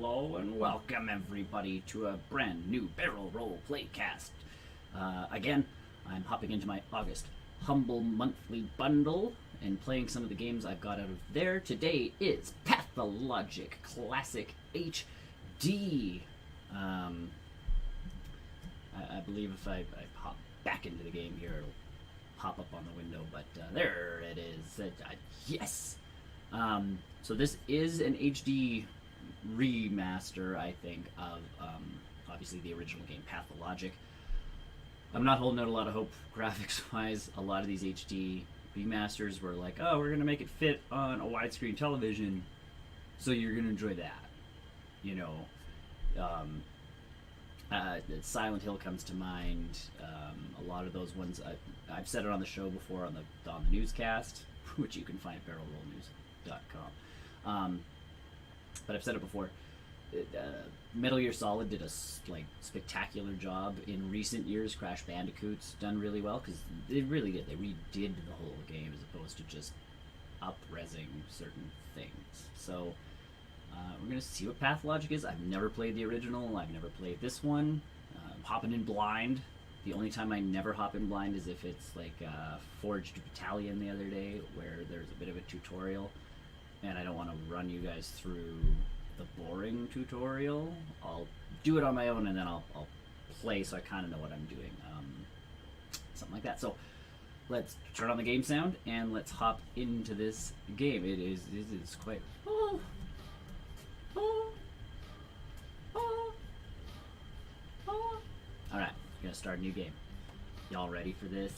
Hello and welcome everybody to a brand new barrel roll playcast. Again, I'm hopping into my August humble monthly bundle and playing some of the games I've got out of there. Today is Pathologic Classic HD. I believe if I hop back into the game here, it'll pop up on the window, but there it is. Yes! So this is an HD remaster, I think, of obviously the original game, Pathologic. I'm not holding out a lot of hope graphics-wise. A lot of these HD remasters were like, oh, we're going to make it fit on a widescreen television, so you're going to enjoy that. You know, Silent Hill comes to mind. A lot of those ones, I've said it on the show before on the newscast, which you can find at barrelrollnews.com. But I've said it before. Metal Gear Solid did a spectacular job in recent years. Crash Bandicoot's done really well because they really did. They redid the whole game as opposed to just up-resing certain things. So we're gonna see what Pathologic is. I've never played the original. I've never played this one. I'm hopping in blind. The only time I never hop in blind is if it's like Forged Battalion the other day, where there's a bit of a tutorial, and I don't want to run you guys through the boring tutorial. I'll do it on my own, and then I'll play so I kind of know what I'm doing. Something like that. So let's turn on the game sound, and let's hop into this game. It is quite... Alright, gonna start a new game. Y'all ready for this?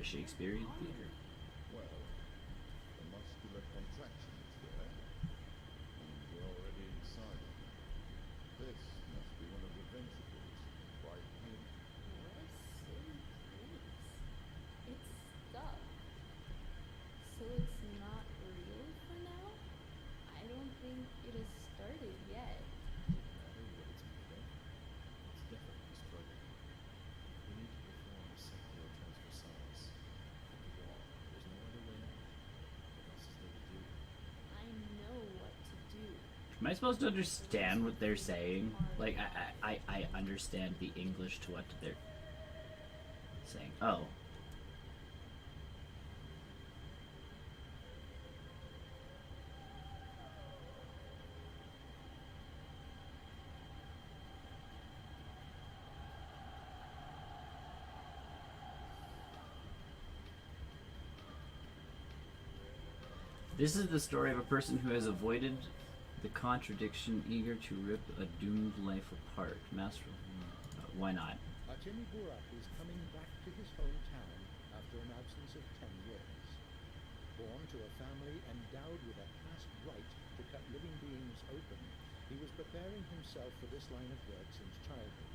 Shakespearean theater. Well, the muscular contraction is there, and you're already inside. This must be one of the ventricles, right here. What a silly place. It's stuck. So it's not real for now? I don't think it has started yet. Doesn't matter what it's made of. It's definitely struggling. We need to perform secular transversals. There's no other way out. What else is there to do? I know what to do. Am I supposed to understand what they're saying? Like, I understand the English to what they're saying. Oh. This is the story of a person who has avoided the contradiction, eager to rip a doomed life apart. Master, why not? Artemi Burak is coming back to his hometown after an absence of 10 years. Born to a family endowed with a past right to cut living beings open, he was preparing himself for this line of work since childhood.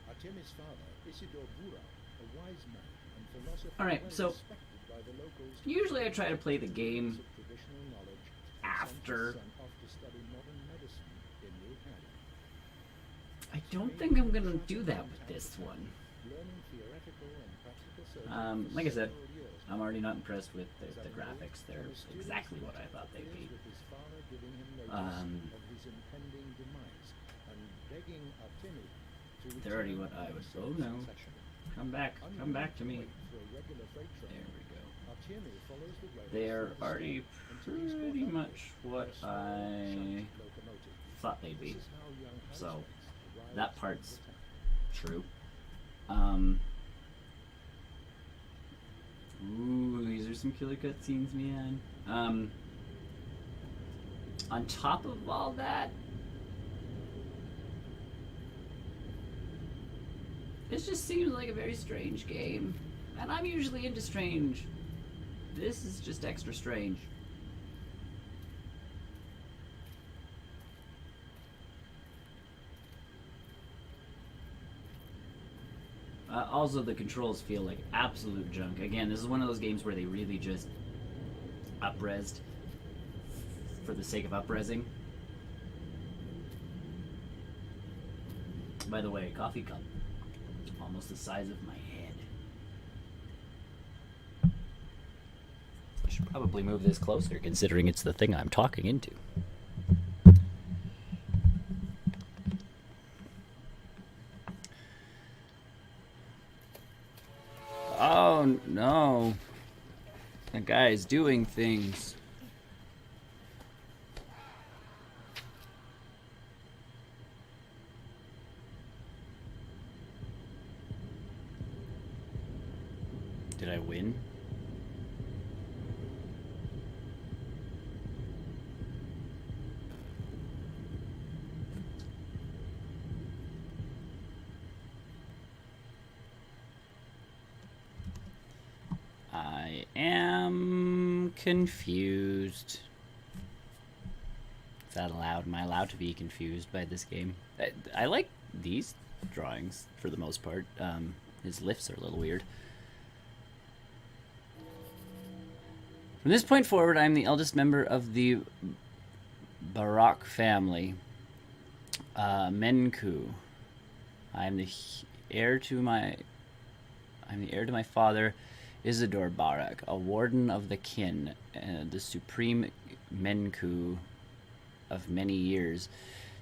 Artemi's father, Isidore Burak, a wise man and philosopher, Alright, so respected by the locals, usually I try to play the game after. I don't think I'm gonna do that with this one. Like I said, I'm already not impressed with the graphics. They're exactly what I thought they'd be. They're already what I was. Oh no! Come back to me. There we go. They're already pretty much what I thought they'd be. So that part's true. Ooh, these are some killer cutscenes, man. On top of all that, this just seems like a very strange game. And I'm usually into strange. This is just extra strange. Also, the controls feel like absolute junk. Again, this is one of those games where they really just up-resed for the sake of up-resing. By the way, coffee cup, almost the size of my head. I should probably move this closer, considering it's the thing I'm talking into. Oh no, the guy's doing things. Did I win? I am confused. Is that allowed? Am I allowed to be confused by this game? I like these drawings for the most part. His lifts are a little weird. From this point forward, I am the eldest member of the Barak family. Menku. I am the heir to my father, Isidore Barak, a warden of the kin, the supreme Menku of many years.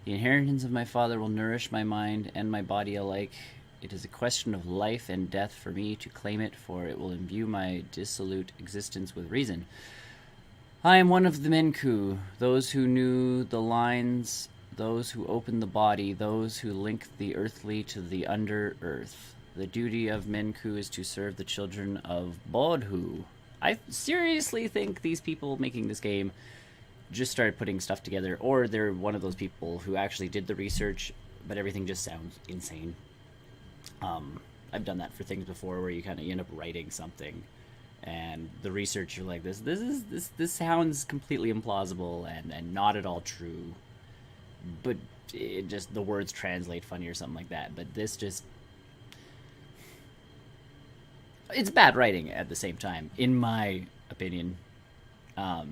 The inheritance of my father will nourish my mind and my body alike. It is a question of life and death for me to claim it, for it will imbue my dissolute existence with reason. I am one of the Menku, those who knew the lines, those who opened the body, those who link the earthly to the under-earth. The duty of Menku is to serve the children of Bodhu. I seriously think these people making this game just started putting stuff together, or they're one of those people who actually did the research, but everything just sounds insane. I've done that for things before where you end up writing something and the research, you're like, this sounds completely implausible and not at all true, but it just, the words translate funny or something like that. But this just, it's bad writing at the same time, in my opinion. I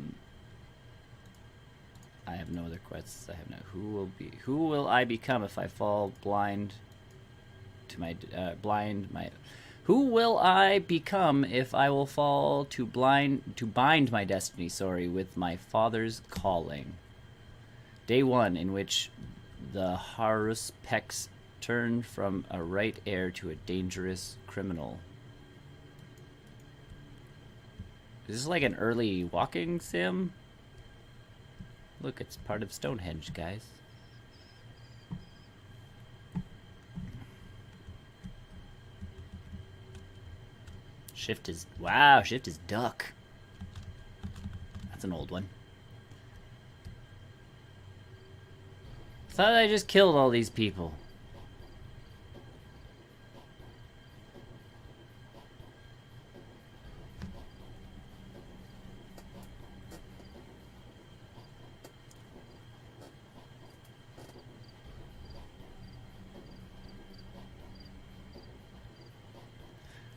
have no other quests. I have no. Who will I become if I fall blind to my Who will I become if I will fall to bind my destiny, with my father's calling? Day 1, in which the Harus Pex turned from a right heir to a dangerous criminal. Is this like an early walking sim? Look, it's part of Stonehenge, guys. Shift is... Wow, shift is duck. That's an old one. Thought I just killed all these people.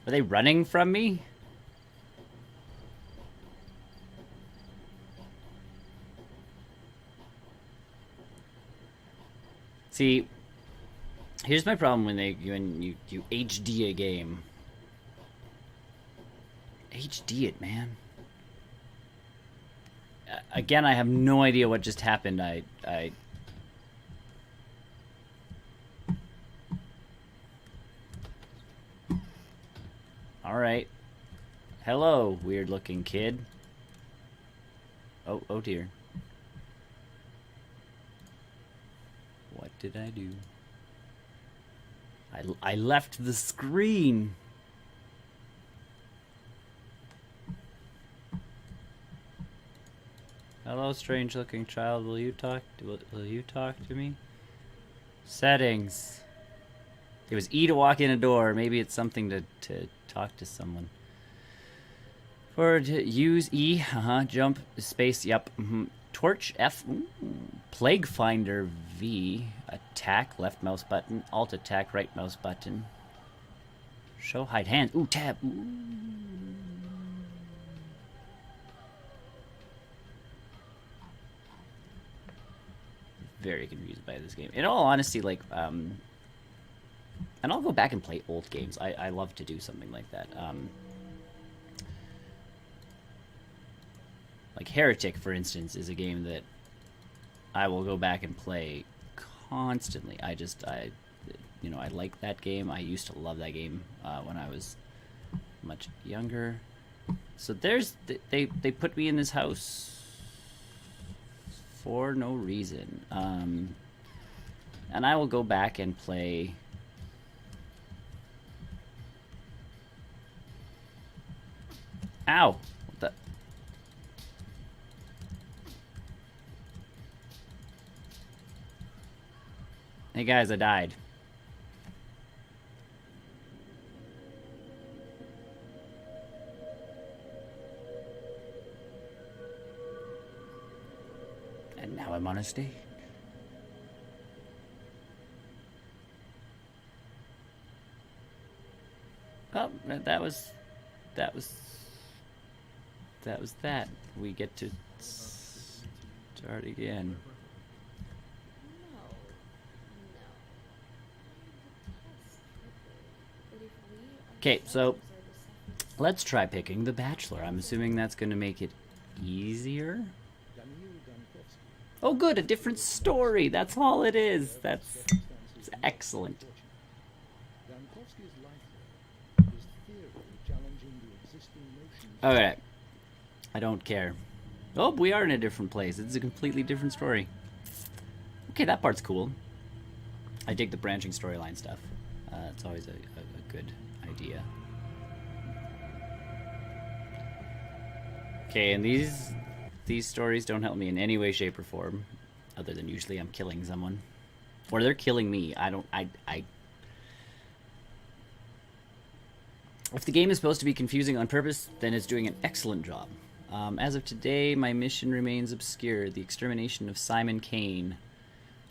Are they running from me? See, here's my problem when you HD a game. HD it, man. Again, I have no idea what just happened. Alright. Hello, weird-looking kid. Oh dear. What did I do? I left the screen. Hello, strange-looking child. Will you talk to me? Settings. It was E to walk in a door. Maybe it's something to talk to someone. For to use E, jump, space, yep. Torch, F, Plague Finder, V, attack, left mouse button, alt attack, right mouse button. Show hide hands, tab, very confused by this game. In all honesty, like, and I'll go back and play old games. I love to do something like that. Like Heretic, for instance, is a game that I will go back and play constantly. I like that game. I used to love that game when I was much younger. So they put me in this house for no reason. And I will go back and play. Ow! What the? Hey guys, I died. And now I'm on a stage. Oh, that was that. We get to start again. No. No. But if we Okay, so ourselves are the suffering let's try picking The Bachelor. I'm assuming that's going to make it easier. Oh, good, a different story. That's all it is. That's excellent. Okay, I don't care. Oh, we are in a different place. It's a completely different story. Okay, that part's cool. I dig the branching storyline stuff. It's always a good idea. Okay, and these stories don't help me in any way, shape, or form, other than usually I'm killing someone, or they're killing me. If the game is supposed to be confusing on purpose, then it's doing an excellent job. As of today, my mission remains obscure. The extermination of Simon Kane,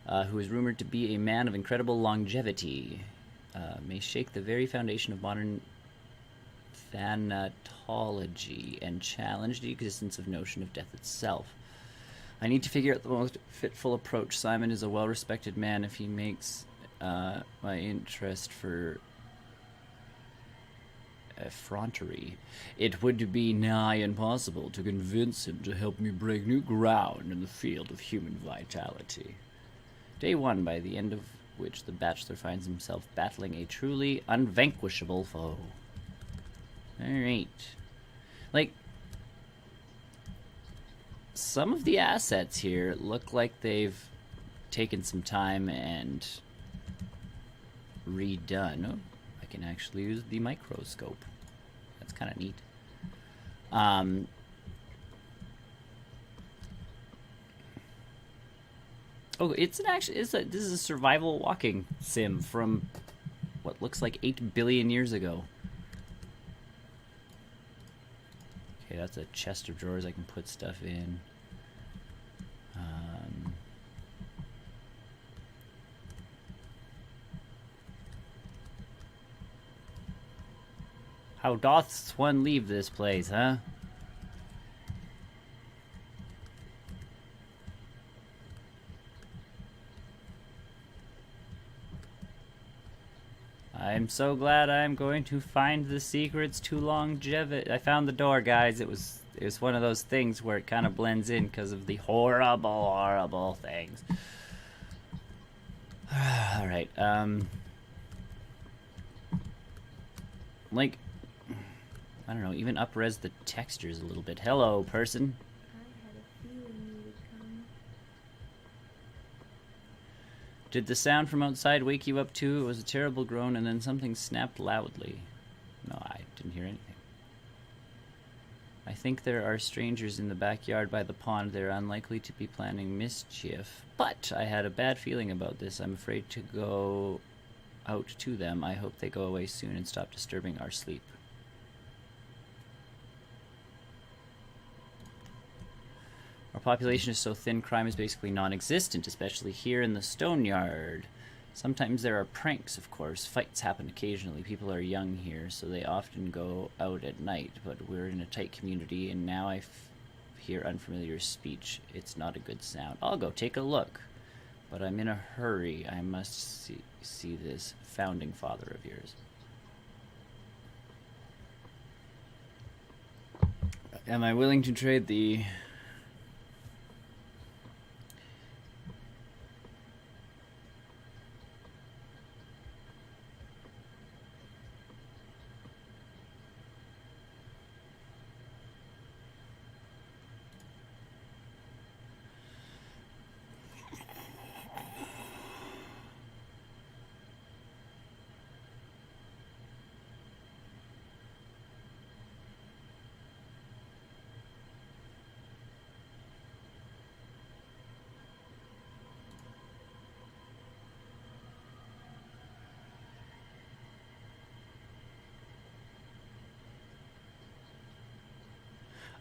who is rumored to be a man of incredible longevity, may shake the very foundation of modern thanatology and challenge the existence of notion of death itself. I need to figure out the most fitful approach. Simon is a well-respected man. If he makes my interest for effrontery, it would be nigh impossible to convince him to help me break new ground in the field of human vitality. Day 1, by the end of which the Bachelor finds himself battling a truly unvanquishable foe. Alright. Like, some of the assets here look like they've taken some time and redone. Oh, I can actually use the microscope. That's kind of neat. Oh, this is a survival walking sim from what looks like 8 billion years ago. Okay, that's a chest of drawers I can put stuff in. How doth one leave this place, huh? I'm so glad I'm going to find the secrets to longevity. I found the door, guys. It was one of those things where it kind of blends in because of the horrible things. All right. Like, I don't know, even up-res the textures a little bit. Hello, person. I had a feeling you would come. Did the sound from outside wake you up too? It was a terrible groan and then something snapped loudly. No, I didn't hear anything. I think there are strangers in the backyard by the pond. They're unlikely to be planning mischief. But I had a bad feeling about this. I'm afraid to go out to them. I hope they go away soon and stop disturbing our sleep. Our population is so thin, crime is basically non-existent, especially here in the Stone Yard. Sometimes there are pranks, of course. Fights happen occasionally. People are young here, so they often go out at night. But we're in a tight community, and now I hear unfamiliar speech. It's not a good sound. I'll go take a look. but I'm in a hurry. I must see this founding father of yours. Am I willing to trade the...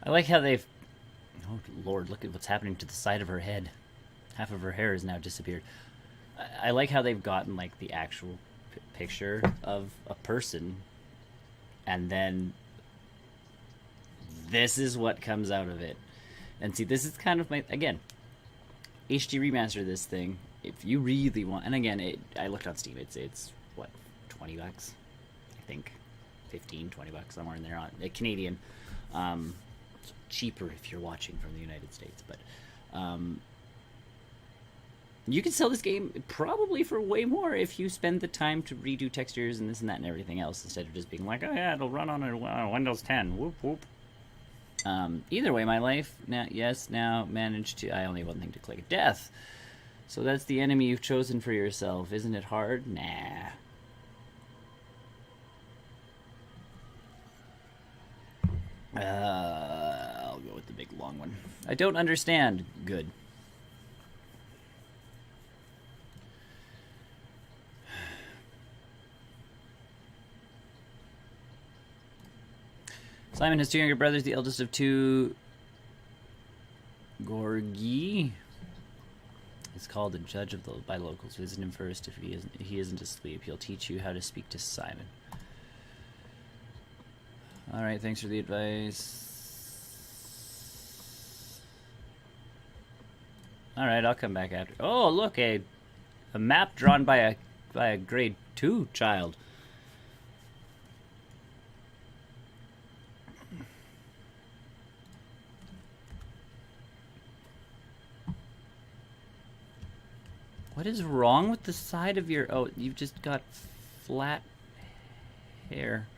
I like how they've... Oh, Lord, look at what's happening to the side of her head. Half of her hair has now disappeared. I like how they've gotten, like, the actual picture of a person, and then this is what comes out of it. And see, this is kind of my... Again, HD remaster this thing. If you really want... And again, I looked on Steam. It's what, $20? I think. 15, $20, somewhere in there. Canadian. Cheaper if you're watching from the United States, but you can sell this game probably for way more if you spend the time to redo textures and this and that and everything else, instead of just being like, oh yeah, it'll run on a Windows 10, whoop whoop. Either way, my life now managed to... I only have one thing to click: death. So that's the enemy you've chosen for yourself. Isn't it hard? Nah. I'll go with the big long one. I don't understand. Good. Simon has two younger brothers, the eldest of two. Gorgi is called a judge of by locals. Visit him first. If he isn't asleep, he'll teach you how to speak to Simon. Alright, thanks for the advice. Alright, I'll come back after. Oh, look, a map drawn by a grade 2 child. What is wrong with the side of your... Oh, you've just got flat hair.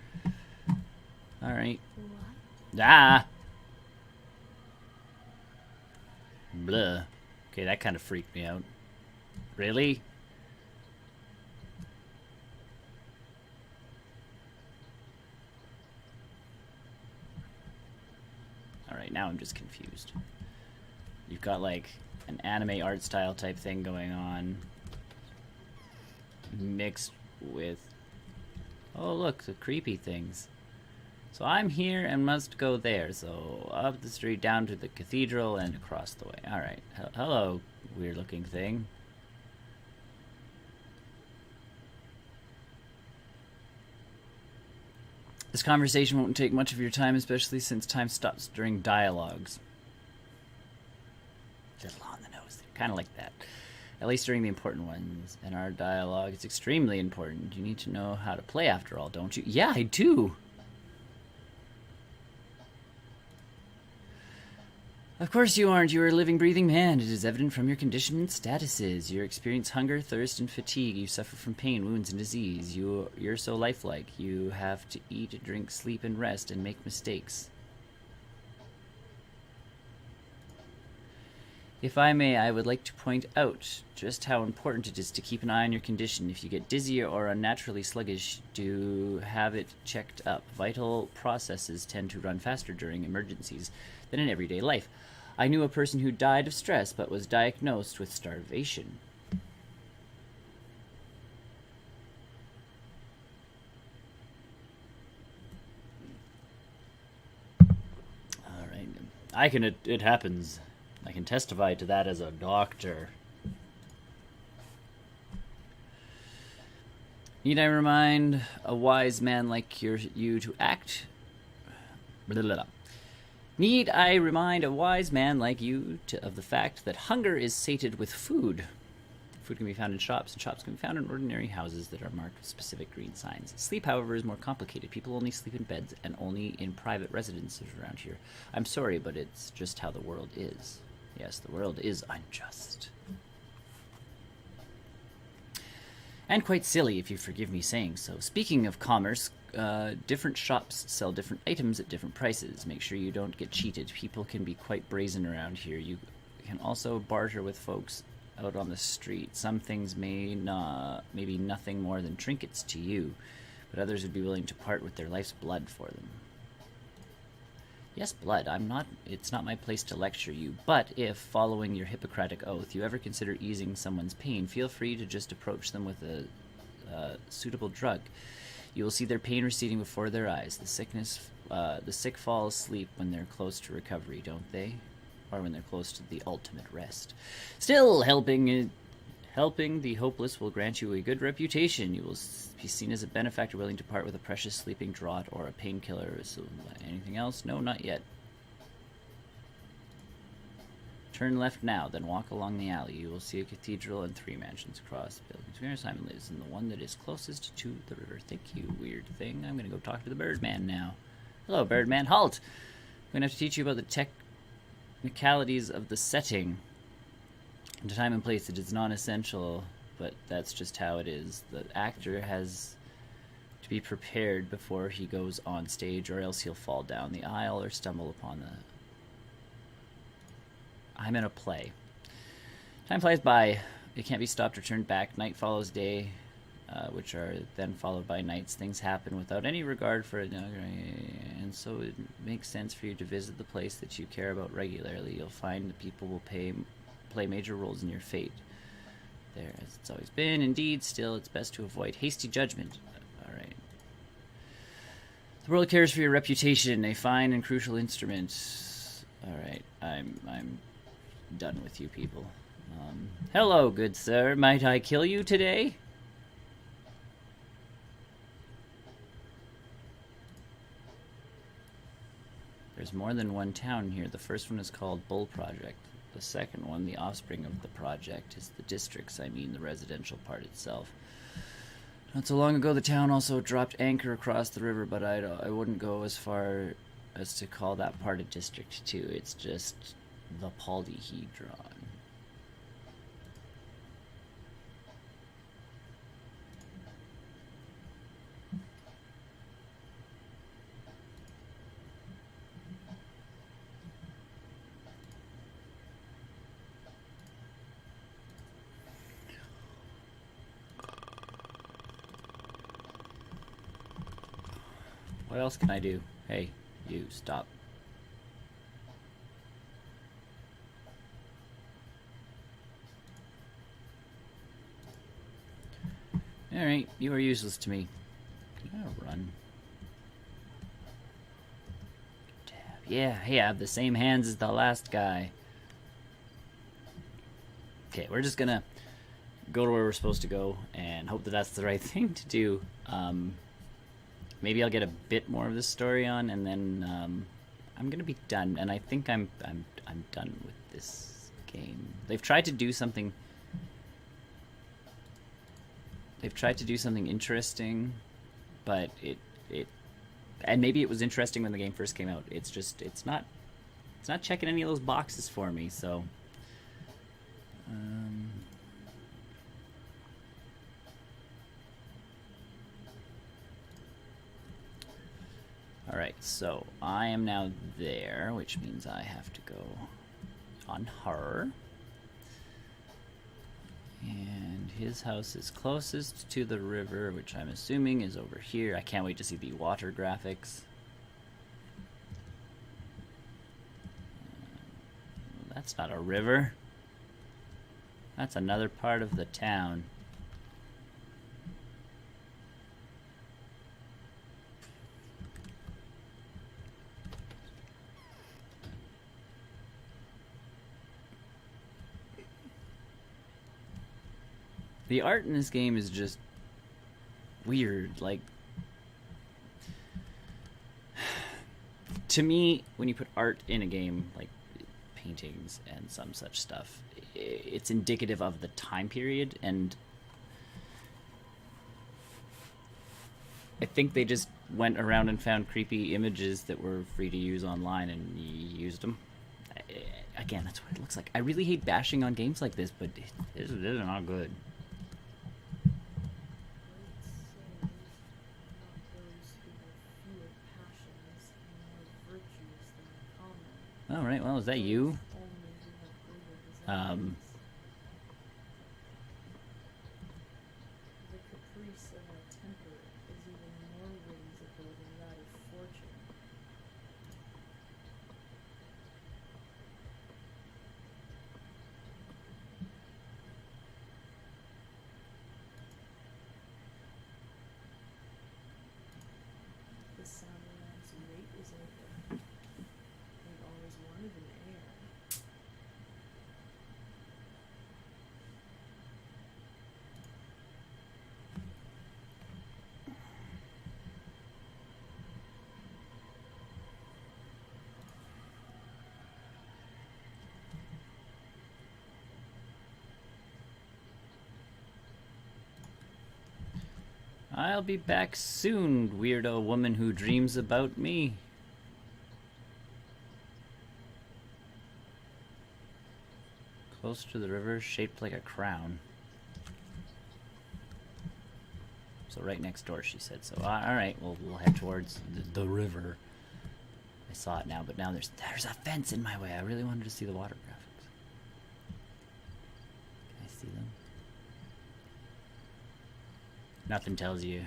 Alright. What? Ah! Blah. Okay, that kind of freaked me out. Really? Alright, now I'm just confused. You've got, like, an anime art style type thing going on, mixed with... Oh, look, the creepy things. So I'm here and must go there. So up the street, down to the cathedral, and across the way. Alright. Hello, weird-looking thing. This conversation won't take much of your time, especially since time stops during dialogues. A little on the nose there. Kind of like that. At least during the important ones. And our dialogue is extremely important. You need to know how to play after all, don't you? Yeah, I do! Of course you aren't. You are a living, breathing man. It is evident from your condition and statuses. You experience hunger, thirst, and fatigue. You suffer from pain, wounds, and disease. You're so lifelike. You have to eat, drink, sleep, and rest, and make mistakes. If I may, I would like to point out just how important it is to keep an eye on your condition. If you get dizzy or unnaturally sluggish, do have it checked up. Vital processes tend to run faster during emergencies than in everyday life. I knew a person who died of stress but was diagnosed with starvation. All right. It happens. I can testify to that as a doctor. Need I remind a wise man like you to act? Blah, blah, blah. Need I remind a wise man like you of the fact that hunger is sated with food? Food can be found in shops, and shops can be found in ordinary houses that are marked with specific green signs. Sleep, however, is more complicated. People only sleep in beds and only in private residences around here. I'm sorry, but it's just how the world is. Yes, the world is unjust. And quite silly, if you forgive me saying so. Speaking of commerce, different shops sell different items at different prices. Make sure you don't get cheated. People can be quite brazen around here. You can also barter with folks out on the street. Some things may be nothing more than trinkets to you, but others would be willing to part with their life's blood for them. Yes, blood. It's not my place to lecture you, but if, following your Hippocratic oath, you ever consider easing someone's pain, feel free to just approach them with a suitable drug. You will see their pain receding before their eyes. The sick fall asleep when they're close to recovery, don't they? Or when they're close to the ultimate rest. Still, helping the hopeless will grant you a good reputation. You will be seen as a benefactor willing to part with a precious sleeping draught or a painkiller. So, anything else? No, not yet. Turn left now, then walk along the alley. You will see a cathedral and 3 mansions across the buildings. Where Simon lives, in the one that is closest to the river. Thank you, weird thing. I'm going to go talk to the Birdman now. Hello, Birdman. Halt! I'm going to have to teach you about the technicalities of the setting. In time and place, it is non-essential, but that's just how it is. The actor has to be prepared before he goes on stage, or else he'll fall down the aisle or stumble upon the... I'm in a play. Time flies by. It can't be stopped or turned back. Night follows day, which are then followed by nights. Things happen without any regard for it, and so it makes sense for you to visit the place that you care about regularly. You'll find that people will play major roles in your fate. There, as it's always been. Indeed, still, it's best to avoid hasty judgment. All right. The world cares for your reputation, a fine and crucial instrument. All right, I'm done with you people. Hello, good sir. Might I kill you today? There's more than one town here. The first one is called Bull Project. The second one, the offspring of the project, is the districts, I mean the residential part itself. Not so long ago, the town also dropped anchor across the river, but I wouldn't go as far as to call that part a district, too. It's just the polyhedron. What else can I do? Hey, you, stop. Alright, you are useless to me. I'll run. Tab. Yeah, hey, I have the same hands as the last guy. Okay, we're just gonna go to where we're supposed to go and hope that that's the right thing to do. Maybe I'll get a bit more of this story on, and then I'm gonna be done. And I think I'm done with this game. They've tried to do something. They've tried to do something interesting, but and maybe it was interesting when the game first came out. It's not checking any of those boxes for me. So. Alright, so I am now there, which means I have to go on her. And his house is closest to the river, which I'm assuming is over here. I can't wait to see the water graphics. That's not a river. That's another part of the town. The art in this game is just weird. Like, to me, when you put art in a game, like paintings and some such stuff. It's indicative of the time period, and I think they just went around and found creepy images that were free to use online and used them. Again, that's what it looks like. I really hate bashing on games like this, but it is not good. All right, well, is that you? The caprice of a temper is even more whimsical than that of fortune. The Samurais' rate is open. They've always wanted an heir. I'll be back soon, weirdo woman who dreams about me. Close to the river, shaped like a crown. So right next door, she said. So alright, we'll head towards the river. I saw it now, but now there's a fence in my way. I really wanted to see the water graphics. Can I see them? Nothing tells you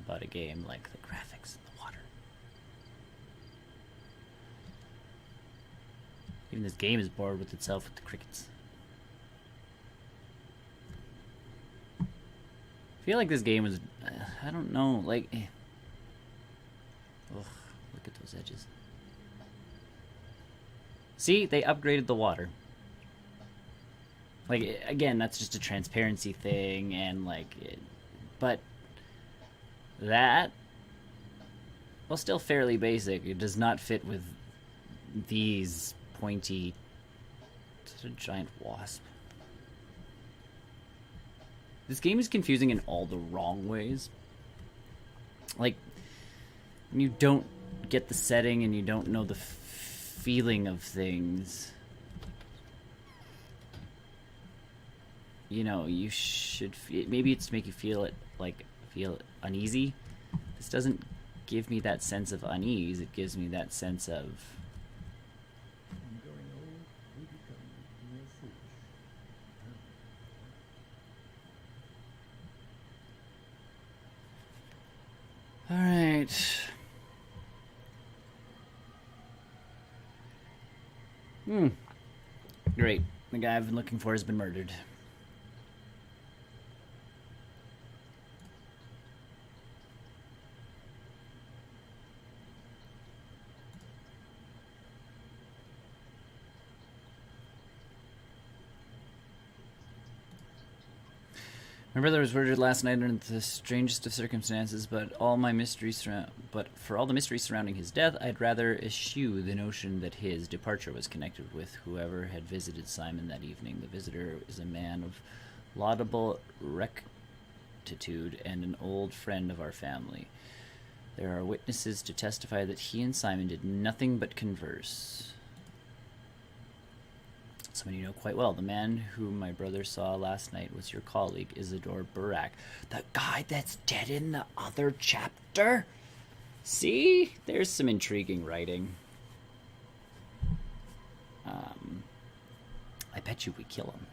about a game like the graphics and the water. Even this game is bored with itself with the crickets. I feel like this game was, I don't know, like, ugh, look at those edges. See, they upgraded the water. Like, again, that's just a transparency thing, and like, but that, well, still fairly basic. It does not fit with these pointy. It's a giant wasp. This game is confusing in all the wrong ways. Like, when you don't get the setting and you don't know the feeling of things, you know, you should maybe it's to make you feel uneasy. This doesn't give me that sense of unease. It gives me that sense of, I'm growing old, we become more foolish. all right. Great. The guy I've been looking for has been murdered. My brother was murdered last night under the strangest of circumstances, but for all the mysteries surrounding his death, I'd rather eschew the notion that his departure was connected with whoever had visited Simon that evening. The visitor is a man of laudable rectitude and an old friend of our family. There are witnesses to testify that he and Simon did nothing but converse. Someone you know quite well. The man whom my brother saw last night was your colleague, Isidore Burak. The guy that's dead in the other chapter? See? There's some intriguing writing. I bet you we kill him.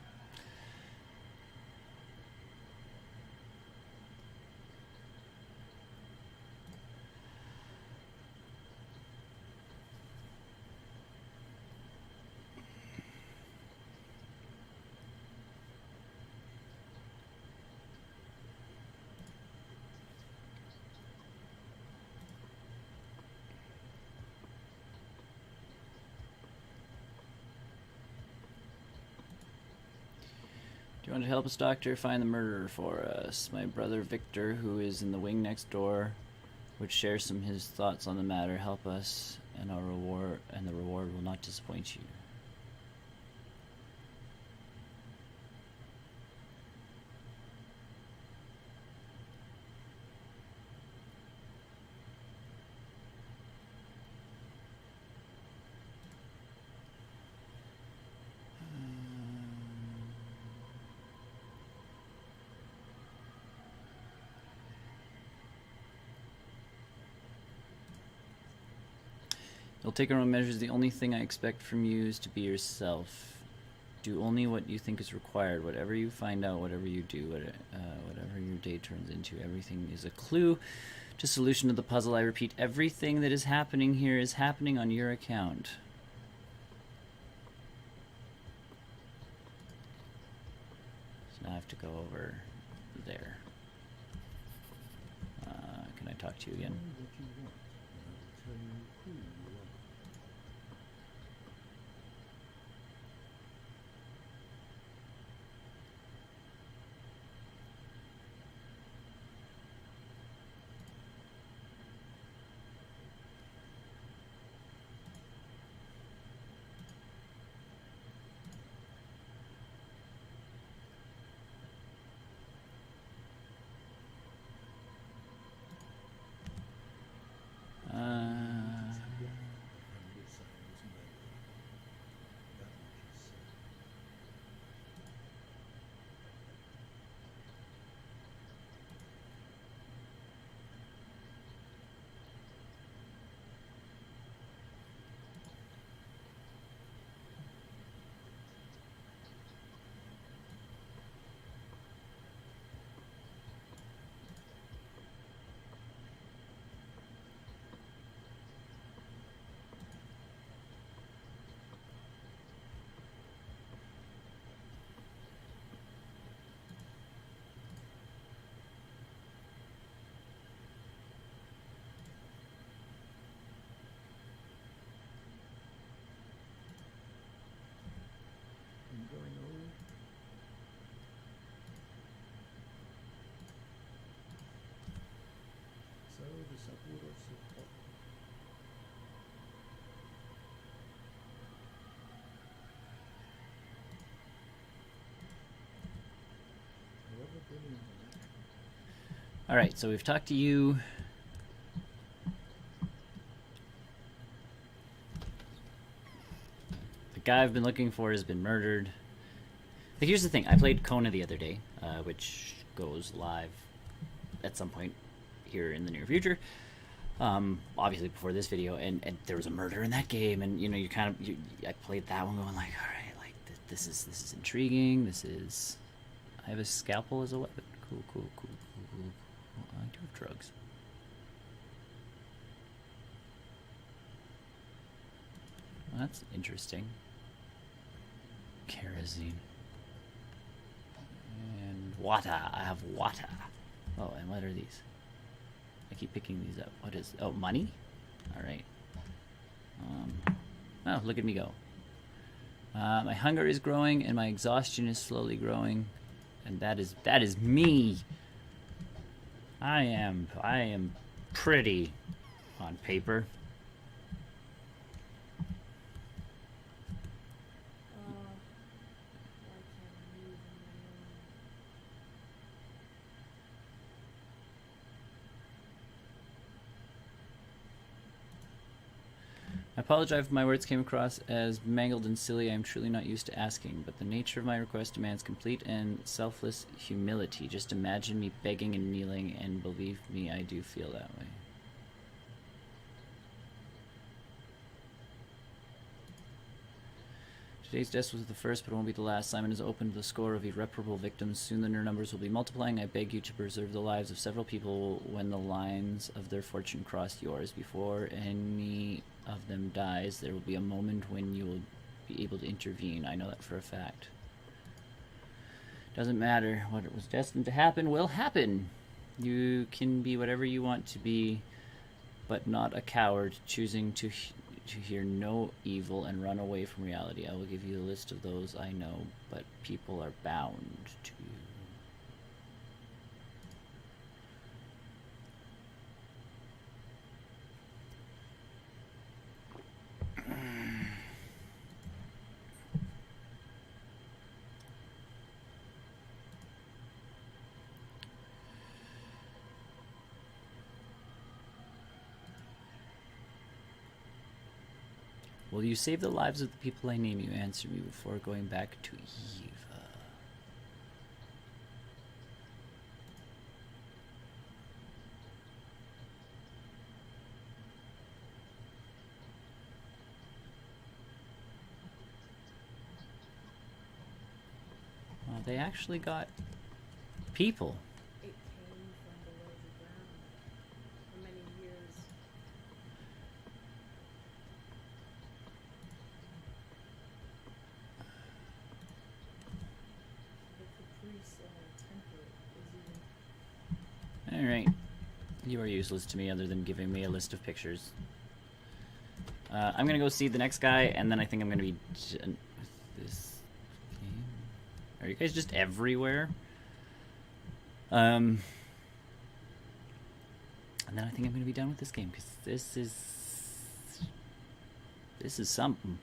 Do you want to help us, Doctor, find the murderer for us? My brother Victor, who is in the wing next door, would share some of his thoughts on the matter. Help us, and the reward will not disappoint you. You'll take our own measures. The only thing I expect from you is to be yourself. Do only what you think is required. Whatever you find out, whatever you do, whatever your day turns into, everything is a clue to solution to the puzzle. I repeat, everything that is happening here is happening on your account. So now I have to go over there. Can I talk to you again? Tell me what you want, and I will tell you who you are. I'm growing old. So the Sapuros have taught me. However brilliant an act, Alright, so we've talked to you. The guy I've been looking for has been murdered. Like, here's the thing. I played Kona the other day, which goes live at some point here in the near future. Obviously before this video, and there was a murder in that game, and you know, I played that one going like, alright, like, this is intriguing, I have a scalpel as a weapon. Cool. I do have drugs. Well, that's interesting. Kerosene. And water. I have water. Oh, and what are these? I keep picking these up. What is... Oh, money? Alright. Oh, look at me go. My hunger is growing, and my exhaustion is slowly growing. And that is me. I am pretty on paper. Why can't I move on my own? I apologize if my words came across as mangled and silly. I am truly not used to asking, but the nature of my request demands complete and selfless humility. Just imagine me begging and kneeling, and believe me, I do feel that way. Today's death was the first, but it won't be the last. Simon has opened the score of irreparable victims. Soon their numbers will be multiplying. I beg you to preserve the lives of several people when the lines of their fortune cross yours. Before any of them dies, there will be a moment when you will be able to intervene. I know that for a fact. Doesn't matter. What was destined to happen will happen. You can be whatever you want to be, but not a coward, choosing to hear no evil and run away from reality. I will give you a list of those I know, but people are bound to you. Will you save the lives of the people I name? You answer me before going back to Eve. they actually got people. It came from below the ground for many years. The caprice temper is even. Alright. You are useless to me other than giving me a list of pictures. I'm gonna go see the next guy, and then I think I'm gonna be done with this game. Are you guys just everywhere? And then I think I'm gonna be done with this game, because this is something.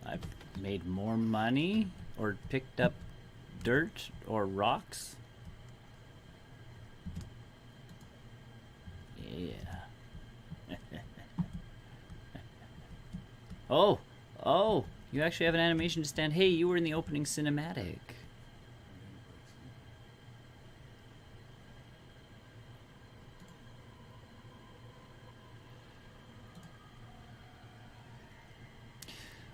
I've made more money, or picked up dirt, or rocks. Yeah. Oh, you actually have an animation to stand. Hey, you were in the opening cinematic.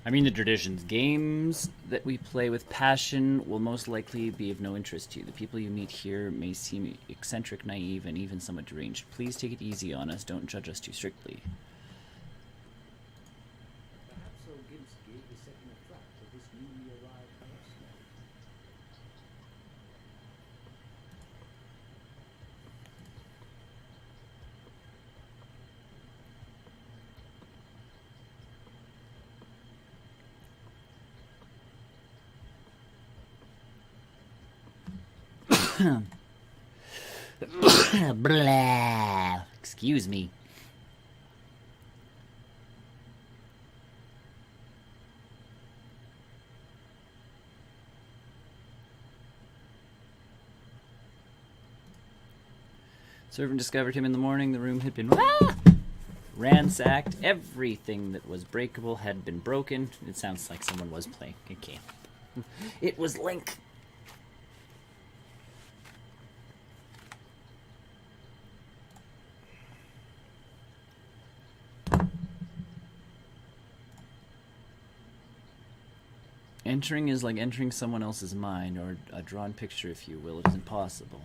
I mean the traditions. Games that we play with passion will most likely be of no interest to you. The people you meet here may seem eccentric, naive, and even somewhat deranged. Please take it easy on us. Don't judge us too strictly. Perhaps old Gimski is setting a trap for this newly arrived housemate. Blah. Excuse me. Servant discovered him in the morning. The room had been ransacked. Everything that was breakable had been broken. It sounds like someone was playing a game. It was Link. Entering is like entering someone else's mind, or a drawn picture, if you will. It is impossible.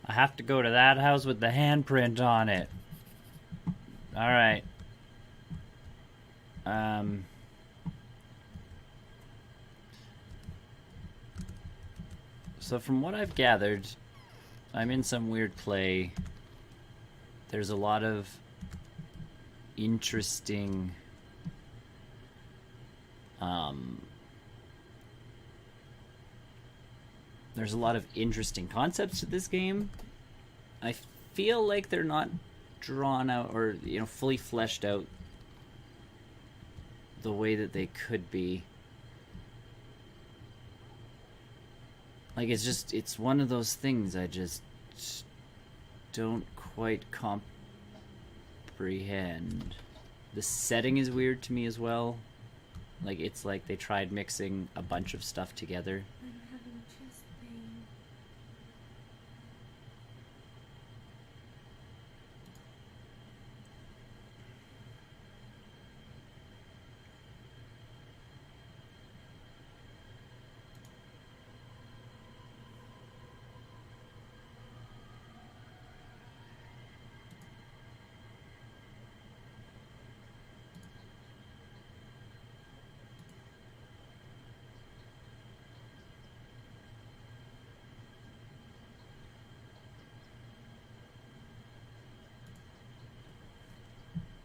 I have to go to that house with the handprint on it. Alright. So from what I've gathered, I'm in some weird play. There's a lot of interesting there's a lot of interesting concepts to this game. I feel like they're not drawn out or, you know, fully fleshed out the way that they could be. Like, it's one of those things I just don't quite comprehend. The setting is weird to me as well. Like, it's like they tried mixing a bunch of stuff together. I'm having chest pain.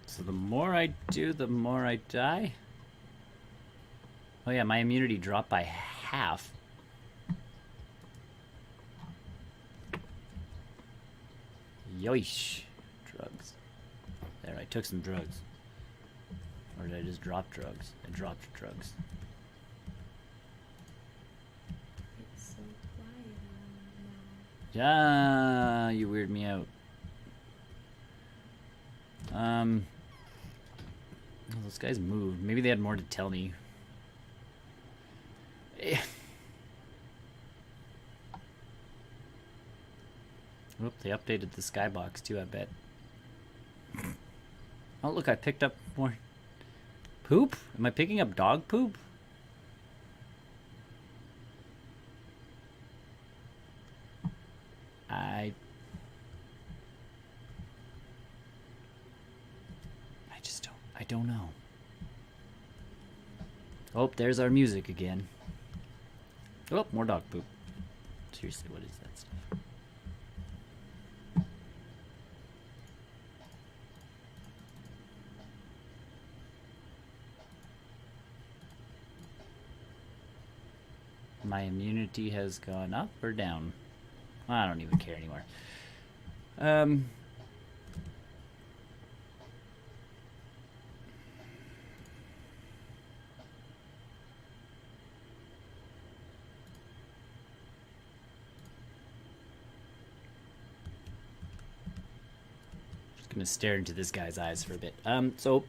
So the more I do, the more I die? Oh yeah, my immunity dropped by half. Yoish. Drugs. There, I took some drugs. Or did I just drop drugs? I dropped drugs. It's so quiet. Ah, you weird me out. Well, those guys moved. Maybe they had more to tell me. Oop, they updated the skybox too, I bet. Oh, look, I picked up more poop? Am I picking up dog poop? I don't know. Oh, there's our music again. Oh, more dog poop. Seriously, what is that stuff? My immunity has gone up or down? I don't even care anymore. Just gonna stare into this guy's eyes for a bit. So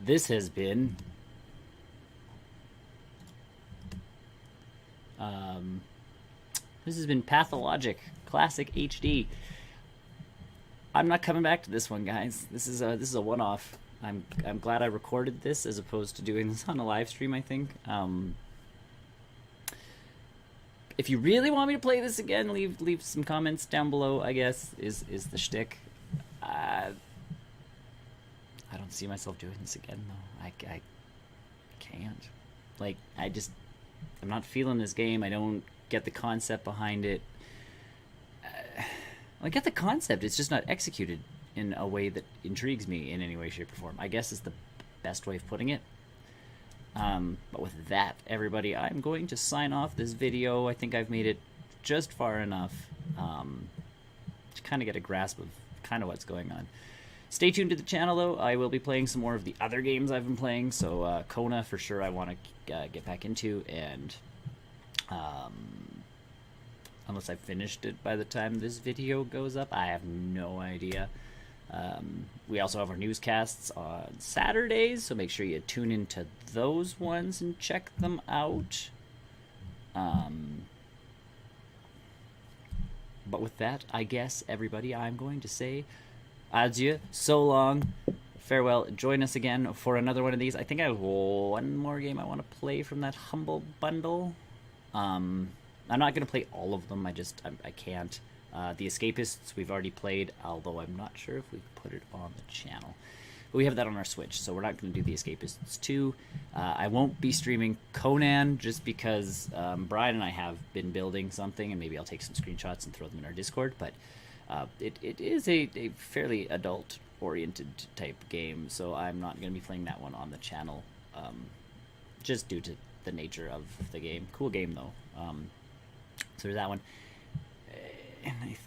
this has been Pathologic Classic HD. I'm not coming back to this one, guys. This is a one-off. I'm glad I recorded this as opposed to doing this on a live stream, I think. If you really want me to play this again, leave some comments down below, I guess, is the shtick. I don't see myself doing this again, though. I can't. Like, I'm not feeling this game. I don't get the concept behind it. I get the concept. It's just not executed in a way that intrigues me in any way, shape, or form. I guess is the best way of putting it. But with that, everybody, I'm going to sign off this video. I think I've made it just far enough to kind of get a grasp of kind of what's going on. Stay tuned to the channel, though. I will be playing some more of the other games I've been playing. So Kona, for sure, I want to get back into. And unless I've finished it by the time this video goes up, I have no idea. We also have our newscasts on Saturdays, so make sure you tune into those ones and check them out. But with that, I guess, everybody, I'm going to say adieu, so long, farewell. Join us again for another one of these. I think I have one more game I want to play from that Humble Bundle. I'm not going to play all of them. I can't. The Escapists we've already played, although I'm not sure if we've put it on the channel. But we have that on our Switch, so we're not going to do the Escapists 2. I won't be streaming Conan just because Brian and I have been building something, and maybe I'll take some screenshots and throw them in our Discord. But it is a fairly adult-oriented type game, so I'm not going to be playing that one on the channel, just due to the nature of the game. Cool game, though. So there's that one. And I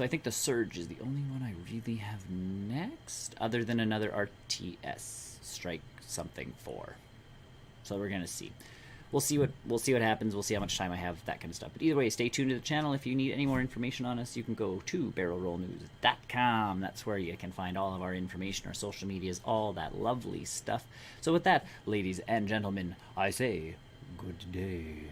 think the Surge is the only one I really have next, other than another RTS Strike something 4. So we're gonna see. We'll see what happens. We'll see how much time I have, that kind of stuff. But either way, stay tuned to the channel. If you need any more information on us, you can go to barrelrollnews.com. That's where you can find all of our information, our social medias, all that lovely stuff. So with that, ladies and gentlemen, I say good day.